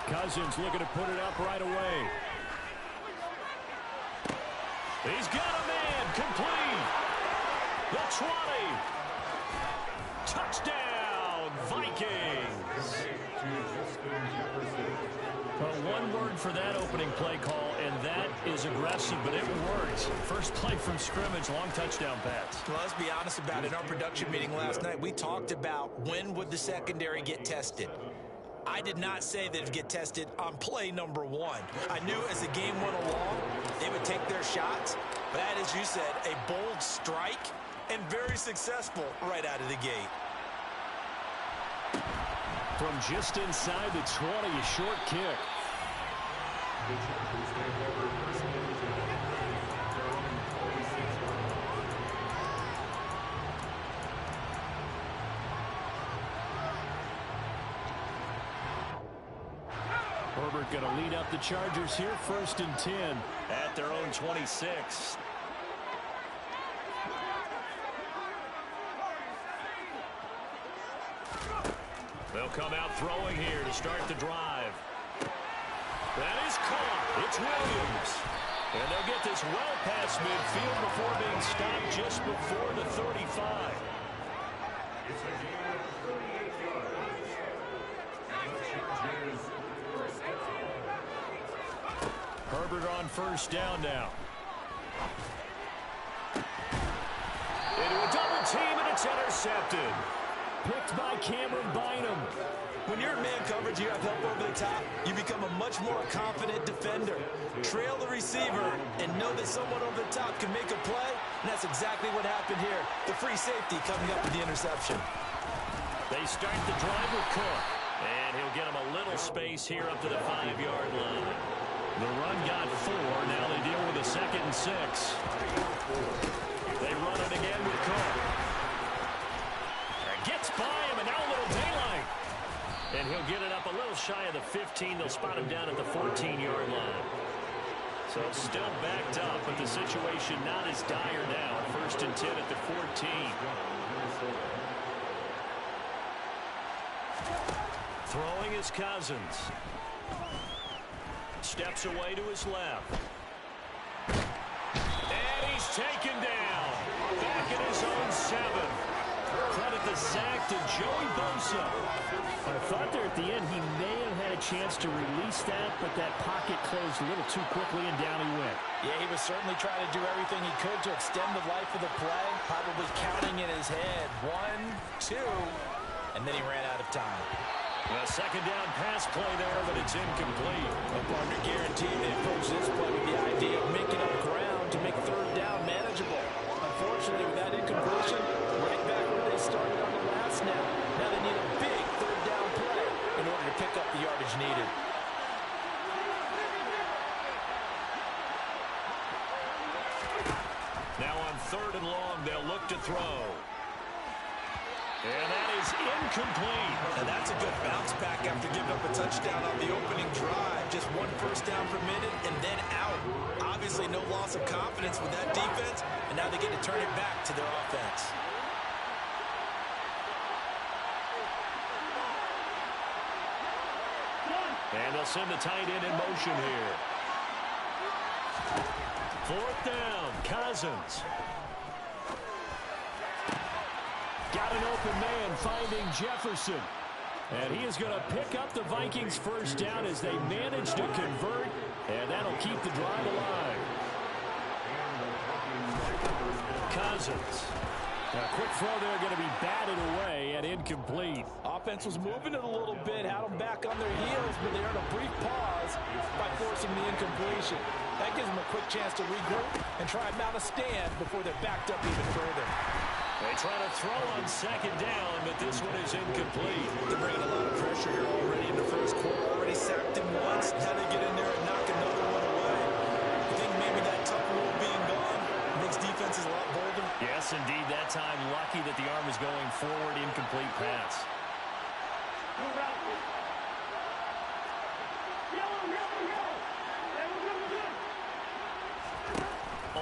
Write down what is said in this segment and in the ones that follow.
Cousins looking to put it up right away. He's got a man. Complete. The 20. Touchdown, Vikings. Well, one word for that opening play call, and that is aggressive, but it works. First play from scrimmage, long touchdown pass. Well, let's be honest about it. In our production meeting last night, we talked about when would the secondary get tested. I did not say that it would get tested on play number 1. I knew as the game went along, they would take their shots. But that, as you said, a bold strike and very successful right out of the gate. From just inside the 20, a short kick. Herbert going to lead up the Chargers here, 1st and 10 at their own 26. They'll come out throwing here to start the drive. That is caught. It's Williams. And they'll get this well past midfield before being stopped just before the 35. It's a game of 38 yards. Herbert on 1st down now. Into a double team, and it's intercepted. Picked by Cameron Bynum. When you're in man coverage, you have help over the top, you become a much more confident defender. Trail the receiver and know that someone over the top can make a play, and that's exactly what happened here. The free safety coming up with the interception. They start the drive with Cook, and he'll get him a little space here up to the 5-yard line. The run got 4. Now they deal with a 2nd and 6. They run it again with Cook. Gets by him, and now a little daylight. And he'll get it up a little shy of the 15. They'll spot him down at the 14-yard line. So it's still backed up, but the situation not as dire now. 1st and 10 at the 14. Throwing is Cousins. Steps away to his left. And he's taken down. Back at his own 7. Credit the sack to Joey Bosa. I thought there at the end he may have had a chance to release that, but that pocket closed a little too quickly, and down he went. Yeah, he was certainly trying to do everything he could to extend the life of the play, probably counting in his head. 1, 2, and then he ran out of time. A 2nd down pass play there, but it's incomplete. A partner guaranteed they approach this play with the idea of making up ground to make 3rd down manageable. Unfortunately, with that incompletion, right back where they started on the last snap. Now they need a big 3rd down play in order to pick up the yardage needed. Now on 3rd and long, they'll look to throw. And that is incomplete. And that's a good bounce back after giving up a touchdown on the opening drive. Just 1 first down permitted and then out. Obviously no loss of confidence with that defense, and now they get to turn it back to their offense. And they'll send the tight end in motion here. 4th down, Cousins. Got an open man finding Jefferson. And he is going to pick up the Vikings' 1st down as they manage to convert. And that'll keep the drive alive. Cousins. A quick throw there going to be batted away and incomplete. Offense was moving it a little bit, had them back on their heels, but they earned a brief pause by forcing the incompletion. That gives them a quick chance to regroup and try and mount a stand before they're backed up even further. They try to throw on 2nd down, but this one is incomplete. They're bringing a lot of pressure here already in the 1st quarter. Already sacked him once. Now they get in there and knock another one away. I think maybe that tough rule being gone makes defenses a lot bolder. Yes, indeed. That time, lucky that the arm was going forward. Incomplete pass.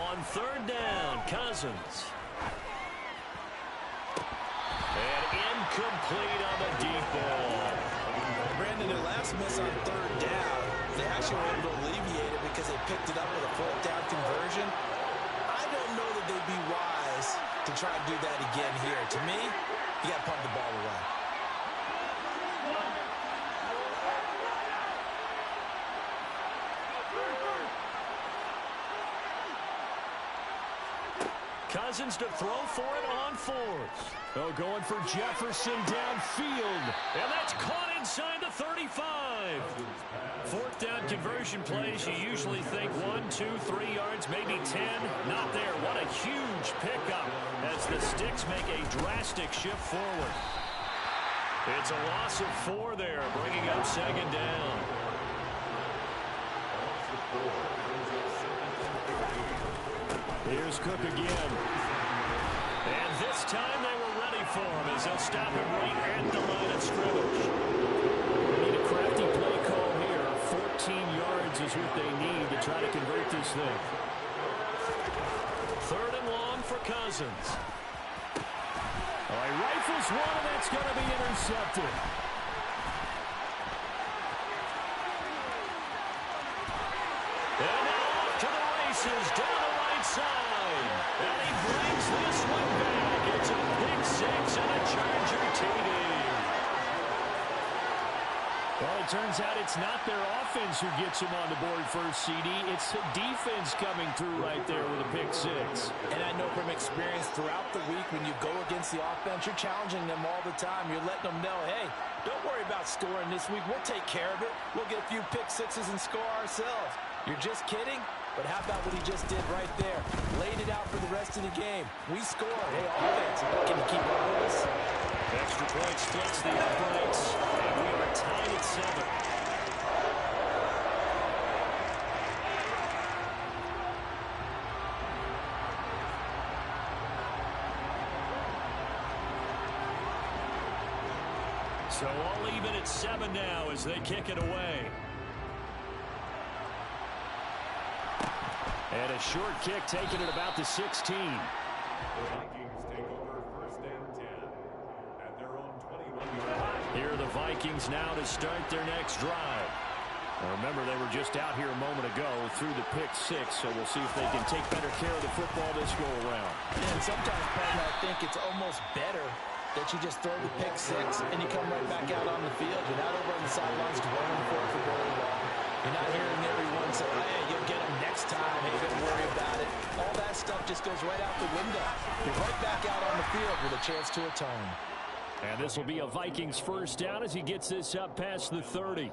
On third down, Cousins. And incomplete on the deep ball. Brandon, their last miss on third down, they actually were able to alleviate it because they picked it up with a fourth down conversion. I don't know that they'd be wise to try and do that again here. To me, you got to punt the ball away. Cousins to throw for it on fourth. Oh, going for Jefferson downfield. And that's caught inside the 35. Fourth down conversion plays, you usually think 1, 2, 3 yards, maybe 10. Not there. What a huge pickup as the Sticks make a drastic shift forward. It's a loss of 4 there, bringing up second down. Here's Cook again. And this time they were ready for him as they'll stop him right at the line of scrimmage. They need a crafty play call here. 14 yards is what they need to try to convert this thing. Third and long for Cousins. Oh, he rifles one, and that's going to be intercepted. And now off to the races down the right side. And he brings this one back. It's a pick six and a Charger TD. Well, it turns out it's not their offense who gets them on the board first, CD. It's the defense coming through right there with a pick six. And I know from experience throughout the week when you go against the offense, you're challenging them all the time. You're letting them know, hey, don't worry about scoring this week. We'll take care of it. We'll get a few pick sixes and score ourselves. You're just kidding? But how about what he just did right there? Laid it out for the rest of the game. We scored. Hey, offense, can you keep up with us? Extra point splits the uprights, and we are tied at 7. So all even at 7 now as they kick it away. And a short kick taken at about the 16. Here are the Vikings now to start their next drive. Now remember, they were just out here a moment ago through the pick six, so we'll see if they can take better care of the football this go-around. And sometimes, partner, I think it's almost better that you just throw the pick six and you come right back out on the field. You're not over on the sidelines dwelling for it for very long. You're not hearing everyone say, hey, you'll get them next time. Hey, don't worry about it. All that stuff just goes right out the window. You're right back out on the field with a chance to atone. And this will be a Vikings first down as he gets this up past the 30.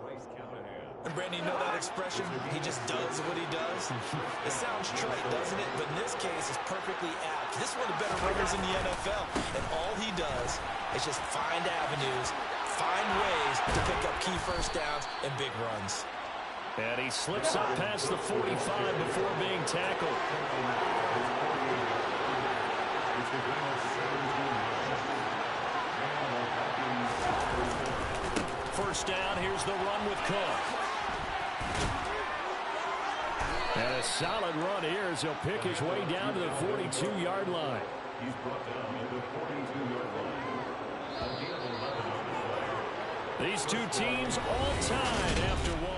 And Brandon, you know that expression? He just does what he does. It sounds trite, doesn't it? But in this case, it's perfectly apt. This is one of the better runners in the NFL. And all he does is just find avenues, find ways to pick up key first downs and big runs. And he slips up past the 45 before being tackled. First down, here's the run with Cook. And a solid run here as he'll pick his way down to the 42-yard line. He's brought down at the 42-yard line. These two teams all tied after one.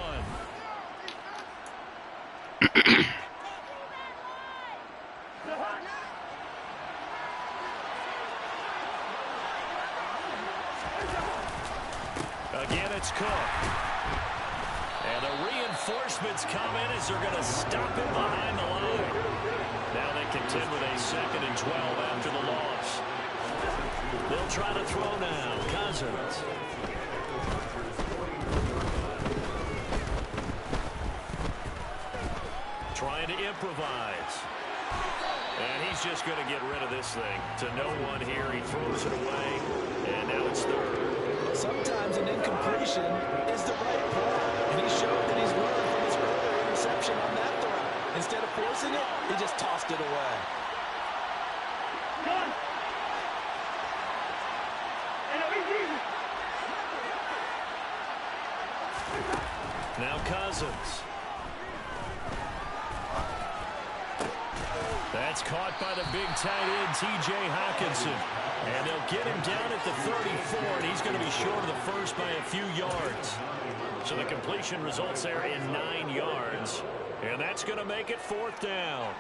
Again, it's Cook. And the reinforcements come in as they're going to stop him behind the line. Now they contend with a 2nd and 12 after the loss. They'll try to throw now. Cousins. Trying to improvise. And he's just going to get rid of this thing. To no one here, he throws it away. And now it's 3rd. Sometimes an incompletion is the right play. And he showed that he's learned from his earlier interception on that throw. Instead of forcing it, he just tossed it away. Now Cousins. That's caught by the big tight end, T.J. Hawkinson. And they'll get him down at the 34, and he's going to be short of the first by a few yards. So the completion results there in 9 yards. And that's going to make it 4th down.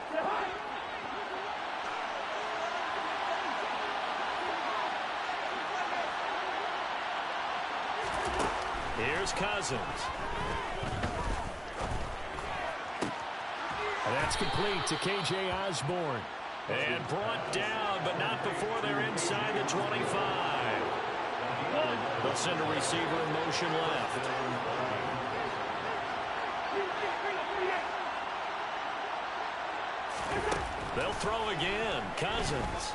Here's Cousins. That's complete to K.J. Osborne. And brought down, but not before they're inside the 25. They'll send a receiver in motion left. They'll throw again. Cousins.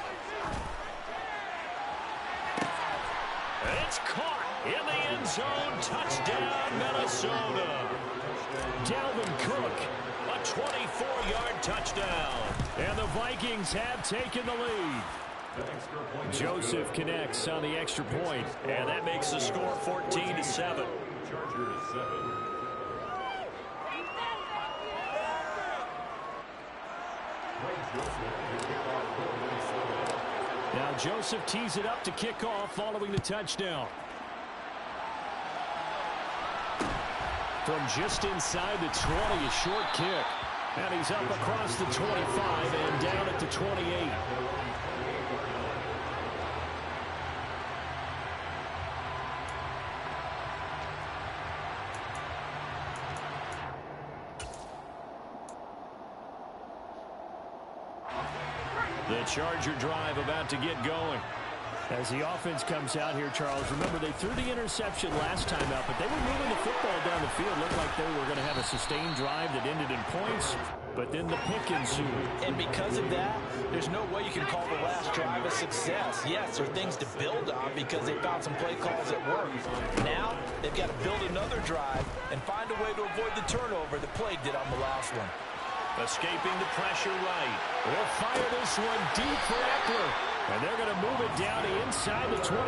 It's caught in the end zone. Touchdown, Minnesota. Dalvin Cook, a 24-yard touchdown. And the Vikings have taken the lead. Joseph connects on the extra point, and that makes the score 14-7. Now Joseph tees it up to kick off following the touchdown. From just inside the 20, a short kick. And he's up across the 25 and down at the 28. The Charger drive about to get going. As the offense comes out here, Charles, remember they threw the interception last time out, but they were moving the football down the field. Looked like they were going to have a sustained drive that ended in points, but then the pick ensued. And because of that, there's no way you can call the last drive a success. Yes, there are things to build on because they found some play calls that work. Now, they've got to build another drive and find a way to avoid the turnover that plagued it on the last one. Escaping the pressure right. They'll fire this one deep for Eckler. And they're going to move it down to inside the 25.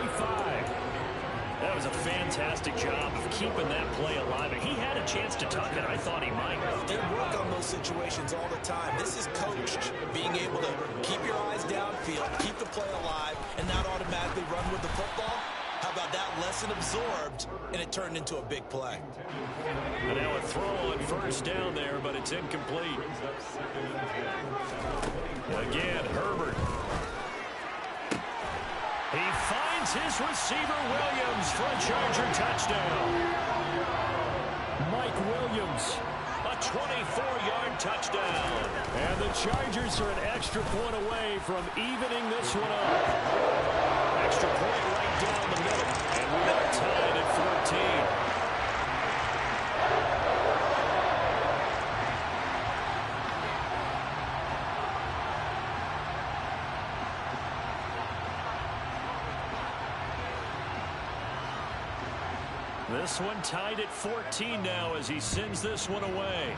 That was a fantastic job of keeping that play alive. And he had a chance to tuck it. I thought he might. They work on those situations all the time. This is coached, being able to keep your eyes downfield, keep the play alive, and not automatically run with the football. How about that lesson absorbed, and it turned into a big play. And now a throw on first down there, but it's incomplete. Again, Herbert. He finds his receiver, Williams, for a Charger touchdown. Mike Williams, a 24-yard touchdown. And the Chargers are an extra point away from evening this one up. Extra point right down the middle, and we are tied at 14. This one tied at 14 now as he sends this one away.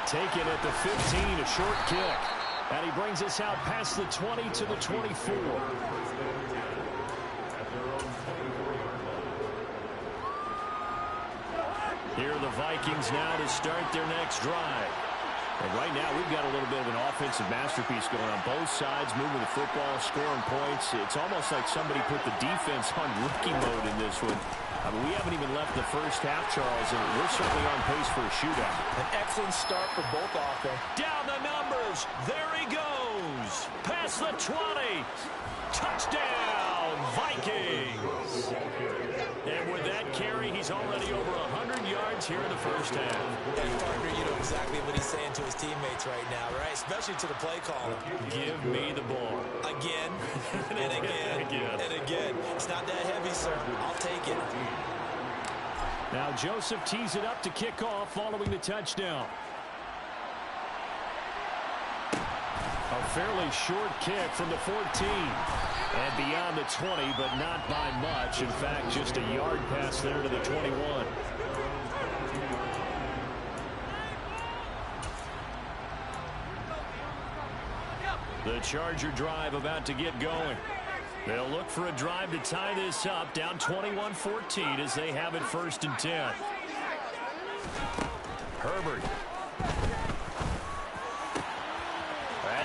Taken at the 15, a short kick. And he brings us out past the 20 to the 24. Here are the Vikings now to start their next drive. And right now, we've got a little bit of an offensive masterpiece going on both sides, moving the football, scoring points. It's almost like somebody put the defense on rookie mode in this one. I mean, we haven't even left the first half, Charles, and we're certainly on pace for a shootout. An excellent start for both offense. Down the numbers. There he goes. Past the 20. Touchdown, Vikings. And with that carry, he's already over 100 yards here in the first half. And partner, you know exactly what he's saying to his teammates right now, right? Especially to the play caller. Give me the ball. Again, and again, and again. It's not that heavy, sir. I'll take it. Now Joseph tees it up to kick off following the touchdown. A fairly short kick from the 14. And beyond the 20, but not by much. In fact, just a yard pass there to the 21. The Charger drive about to get going. They'll look for a drive to tie this up, down 21-14 as they have it 1st and 10. Herbert.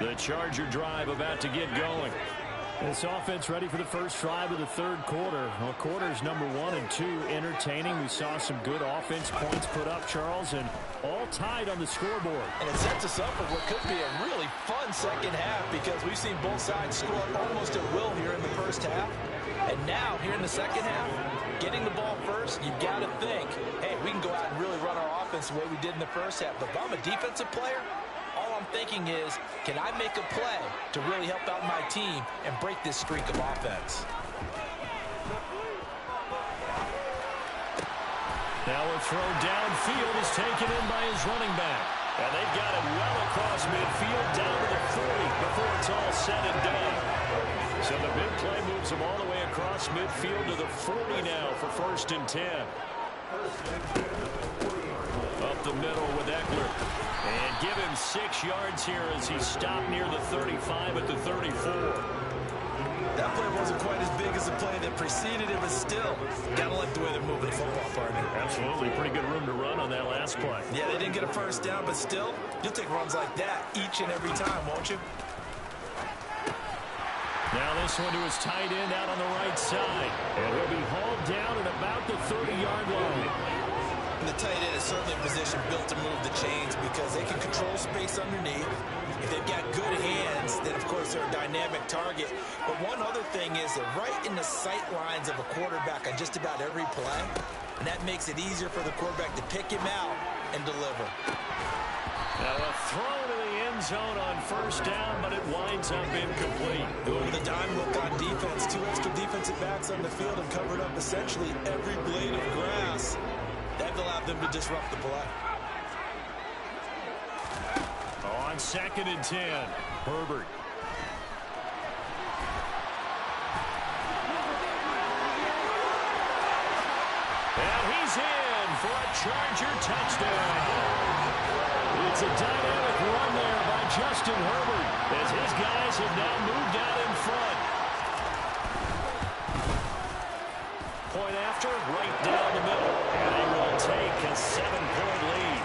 The Charger drive about to get going. This offense ready for the first drive of the third quarter. Well, quarters number 1 and 2 entertaining. We saw some good offense points put up, Charles, and all tied on the scoreboard. And it sets us up for what could be a really fun second half because we've seen both sides score almost at will here in the first half. And now, here in the second half, getting the ball first, you've got to think, hey, we can go out and really run our offense the way we did in the first half. But if I'm a defensive player, all I'm thinking is, can I make a play to really help out my team and break this streak of offense? Now a throw downfield is taken in by his running back. And they've got it well across midfield down to the 40 before it's all said and done. So the big play moves them all the way across midfield to the 40 now for 1st and 10. Up the middle with Eckler. And give him 6 yards here as he stopped near the 35 at the 34. That play wasn't quite as big as the play that preceded it, but still, gotta like the way they're moving the football, partner. Absolutely. Pretty good room to run on that last play. Yeah, they didn't get a first down, but still, you'll take runs like that each and every time, won't you? Now this one to his tight end out on the right side. And he'll be hauled down at about the 30-yard line. And the tight end is certainly a position built to move the chains because they can control space underneath. If they've got good hands, then, of course, they're a dynamic target. But one other thing is that right in the sight lines of a quarterback on just about every play, and that makes it easier for the quarterback to pick him out and deliver. Now a throw to the end zone on 1st down, but it winds up incomplete. With a dime look on defense, 2 extra defensive backs on the field and covered up essentially every blade of grass. That allowed them to disrupt the play. On 2nd and 10, Herbert. And he's in for a Charger touchdown. It's a dynamic run there by Justin Herbert as his guys have now moved out in front. Point after, right down the middle. And they will take a 7-point lead.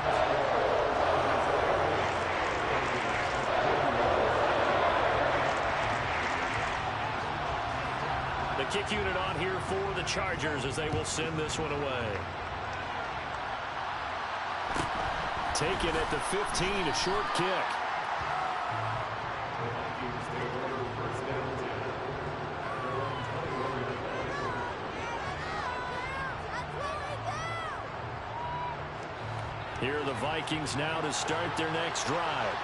The kick unit on here for the Chargers as they will send this one away. Taken at the 15, a short kick. Here are the Vikings now to start their next drive.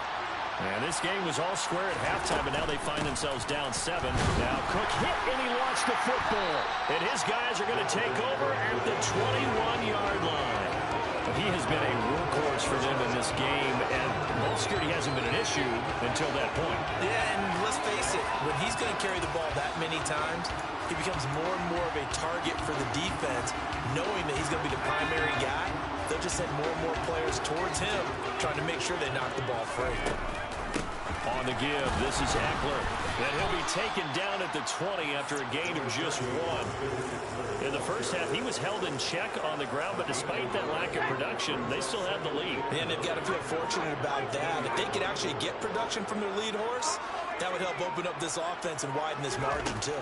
And this game was all square at halftime, but now they find themselves down 7. Now Cook hit, and he lost the football. And his guys are going to take over at the 21-yard line. He has been a workhorse for them in this game, and ball security hasn't been an issue until that point. Yeah, and let's face it, when he's going to carry the ball that many times, he becomes more and more of a target for the defense, knowing that he's going to be the primary guy. They'll just send more and more players towards him, trying to make sure they knock the ball free. On the give, this is Eckler. And he'll be taken down at the 20 after a gain of just 1. In the first half, he was held in check on the ground, but despite that lack of production, they still have the lead. And they've got to feel fortunate about that. If they could actually get production from their lead horse, that would help open up this offense and widen this margin, too.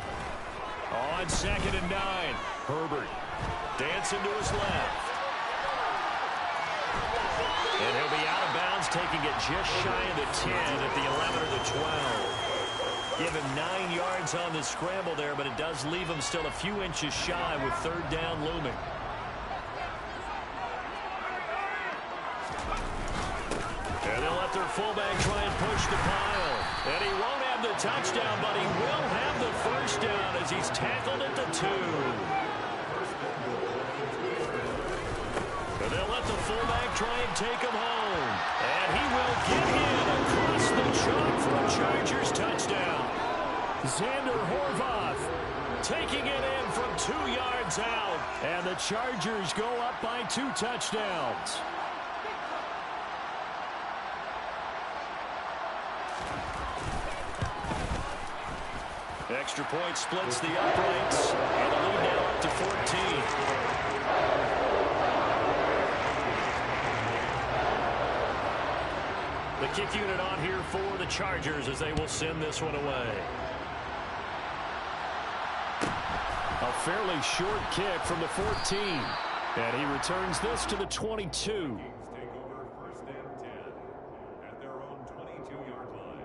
On 2nd and 9, Herbert dancing to his left. And he'll be out of bounds, taking it just shy of the 10 at the 11 or the 12. Give him 9 yards on the scramble there, but it does leave him still a few inches shy with 3rd down looming. And they'll let their fullback try and push the pile. And he won't have the touchdown, but he will have the 1st down as he's tackled at the 2. And they'll let the fullback try and take him home. And he will get in across the chalk for a Chargers touchdown. Xander Horvath taking it in from 2 yards out. And the Chargers go up by 2 touchdowns. Extra point splits the uprights. And the lead now up to 14. The kick unit on here for the Chargers as they will send this one away. A fairly short kick from the 14. And he returns this to the 22. Take over first and 10 at their own 22-yard line.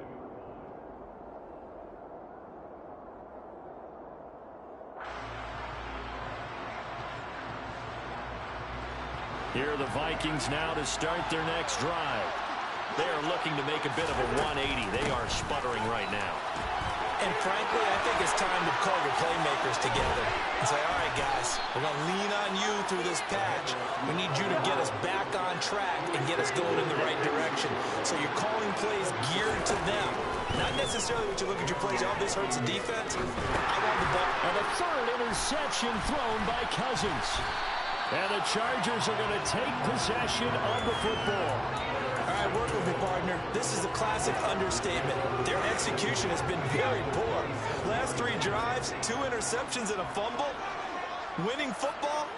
Here are the Vikings now to start their next drive. They are looking to make a bit of a 180. They are sputtering right now. And frankly, I think it's time to call your playmakers together and say, all right, guys, we're going to lean on you through this patch. We need you to get us back on track and get us going in the right direction. So you're calling plays geared to them. Not necessarily what you look at your plays, oh, this hurts the defense. I want the ball. And a third interception thrown by Cousins. And the Chargers are going to take possession of the football. All right, work with me, partner. This is a classic understatement. Their execution has been very poor. Last 3 drives, 2 interceptions and a fumble. Winning football?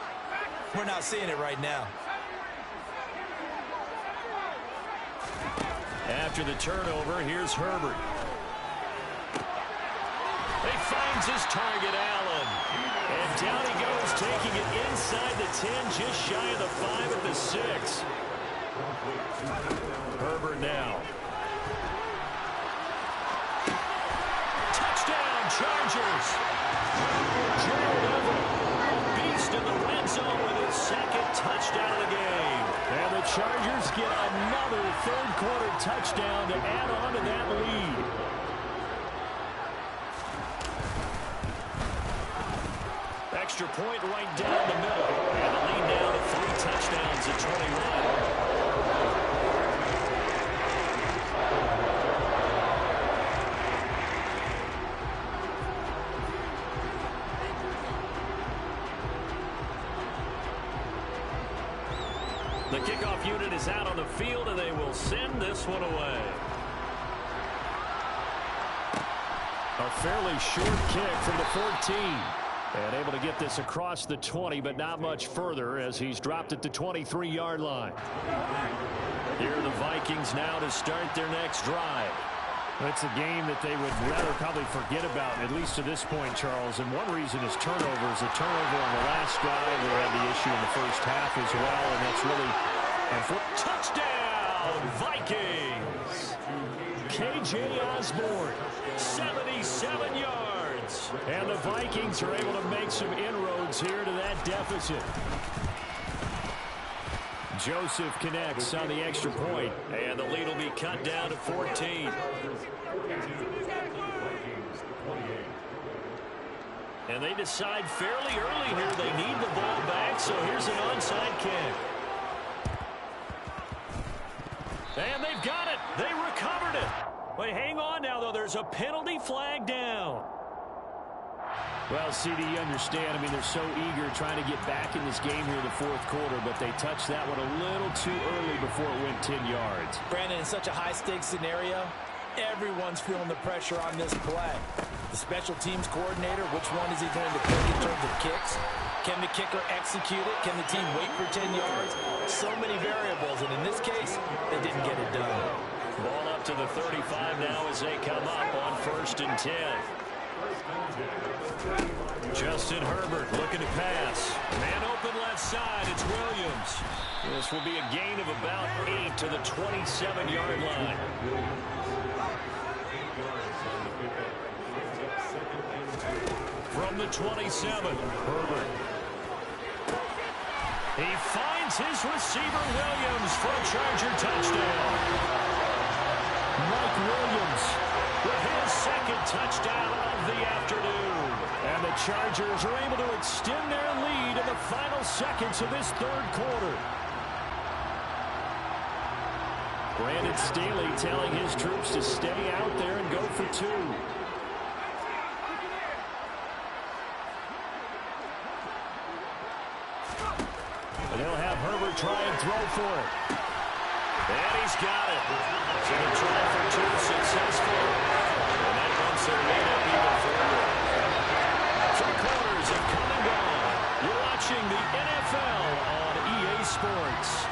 We're not seeing it right now. After the turnover, here's Herbert. He finds his target, Allen. And down he goes, taking it inside the 10, just shy of the 5 at the 6. Herbert now. Touchdown, Chargers. Gerald Everett, a beast in the red zone with his 2nd touchdown of the game. And the Chargers get another third-quarter touchdown to add on to that lead. Extra point right down the middle. And the lead now to 3 touchdowns at 21. The kickoff unit is out on the field, and they will send this one away. A fairly short kick from the 14. And able to get this across the 20, but not much further as he's dropped it to 23-yard line. Here are the Vikings now to start their next drive. It's a game that they would rather probably forget about, at least to this point, Charles. And one reason is turnovers. A turnover on the last drive. They had the issue in the first half as well, and that's really unfortunate. Touchdown, Vikings! K.J. Osborne, 77 yards. And the Vikings are able to make some inroads here to that deficit. Joseph connects on the extra point, and the lead will be cut down to 14. And they decide fairly early here they need the ball back, so here's an onside kick. And they've got it. They recovered it. But hang on now, though. There's a penalty flag down. Well, CD, you understand. I mean, they're so eager trying to get back in this game here in the fourth quarter, but they touched that one a little too early before it went 10 yards. Brandon, in such a high-stakes scenario, everyone's feeling the pressure on this play. The special teams coordinator, which one is he going to pick in terms of kicks? Can the kicker execute it? Can the team wait for 10 yards? So many variables, and in this case, they didn't get it done. Ball up to the 35 now as they come up on 1st and 10. Justin Herbert looking to pass. Man open left side. It's Williams. This will be a gain of about 8 to the 27-yard line. From the 27, Herbert. He finds his receiver, Williams, for a Charger touchdown. Mike Williams with his 2nd touchdown of the afternoon. And the Chargers are able to extend their lead in the final seconds of this 3rd quarter. Brandon Staley telling his troops to stay out there and go for 2. And they'll have Herbert try and throw for it. And he's got it. So they try for 2 successful. And that bumps their lead up even further. 3 quarters have come and gone. You're watching the NFL on EA Sports.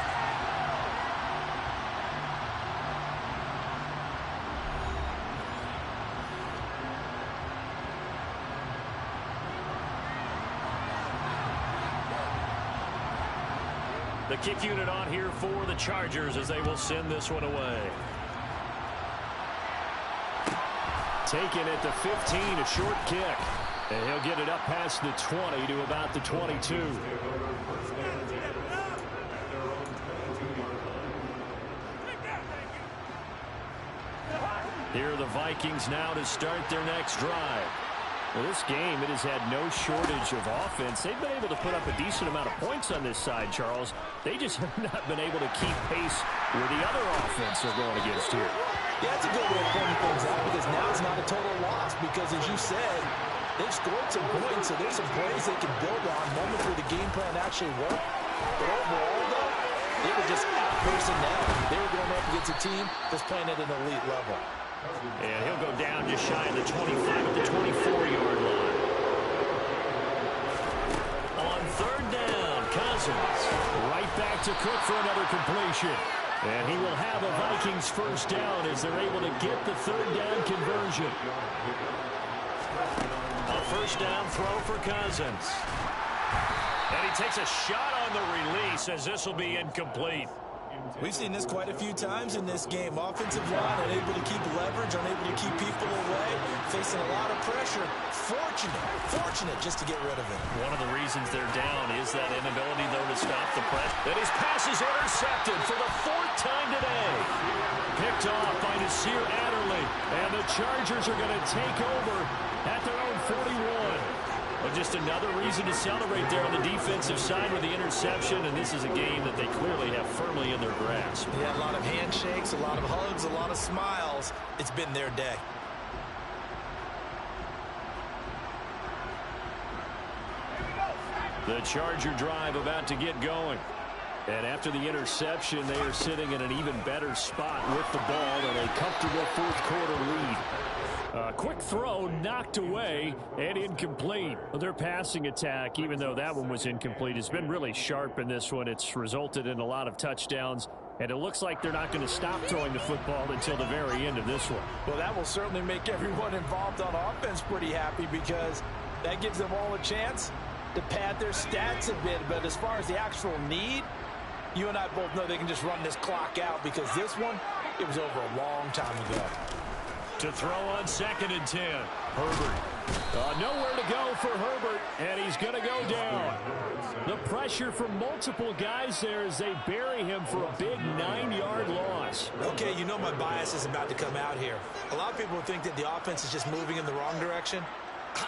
The kick unit on here for the Chargers as they will send this one away. Taken at the 15, a short kick. And he'll get it up past the 20 to about the 22. Here are the Vikings now to start their next drive. Well, this game, it has had no shortage of offense. They've been able to put up a decent amount of points on this side, Charles. They just have not been able to keep pace with the other offense they're going against here. Yeah, that's a good way of pointing things out because now it's not a total loss because, as you said, they've scored some points, so there's some plays they can build on moments where the game plan actually worked. But overall, though, they were just personnel. They were going up against a team that's playing at an elite level. And he'll go down just shy of the 25 at the 24-yard line. On third down, Cousins. Right back to Cook for another completion. And he will have a Vikings first down as they're able to get the third down conversion. A first down throw for Cousins. And he takes a shot on the release as this will be incomplete. We've seen this quite a few times in this game. Offensive line unable to keep leverage, unable to keep people away, facing a lot of pressure. Fortunate just to get rid of it. One of the reasons they're down is that inability, though, to stop the press. And his pass is intercepted for the fourth time today. Picked off by Nasir Adderley. And the Chargers are going to take over at their own 41. Well, just another reason to celebrate there on the defensive side with the interception, and this is a game that they clearly have firmly in their grasp. Yeah, a lot of handshakes, a lot of hugs, a lot of smiles. It's been their day. The Charger drive about to get going. And after the interception, they are sitting in an even better spot with the ball and a comfortable fourth quarter lead. Quick throw knocked away and incomplete. Well, their passing attack, even though that one was incomplete, has been really sharp in this one. It's resulted in a lot of touchdowns, and it looks like they're not going to stop throwing the football until the very end of this one. Well, that will certainly make everyone involved on offense pretty happy because that gives them all a chance to pad their stats a bit. But as far as the actual need, you and I both know they can just run this clock out because this one, it was over a long time ago. To throw on 2nd and 10. Herbert. Nowhere to go for Herbert, and he's going to go down. The pressure from multiple guys there as they bury him for a big 9-yard loss. Okay, you know my bias is about to come out here. A lot of people think that the offense is just moving in the wrong direction.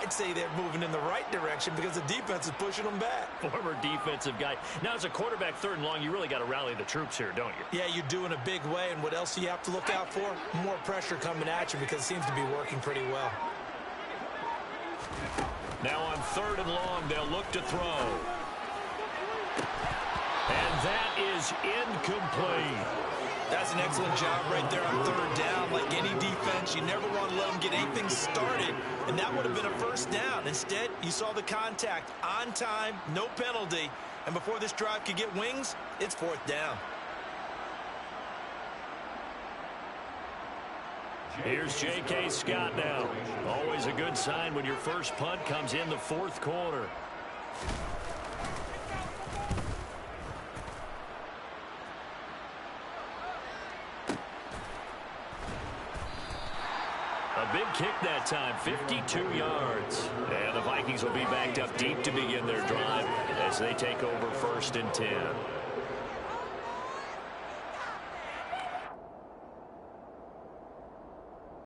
I'd say they're moving in the right direction because the defense is pushing them back. Former defensive guy. Now, as a quarterback, 3rd and long, you really got to rally the troops here, don't you? Yeah, you do in a big way. And what else do you have to look out for? More pressure coming at you because it seems to be working pretty well. Now on 3rd and long, they'll look to throw. And that is incomplete. That's an excellent job right there on 3rd down. Like any defense, you never want to let them get anything started, and that would have been a first down. Instead, you saw the contact on time, no penalty, and before this drive could get wings, it's 4th down. Here's J.K. Scott now. Always a good sign when your first punt comes in the 4th quarter. A big kick that time, 52 yards. And the Vikings will be backed up deep to begin their drive as they take over 1st and 10.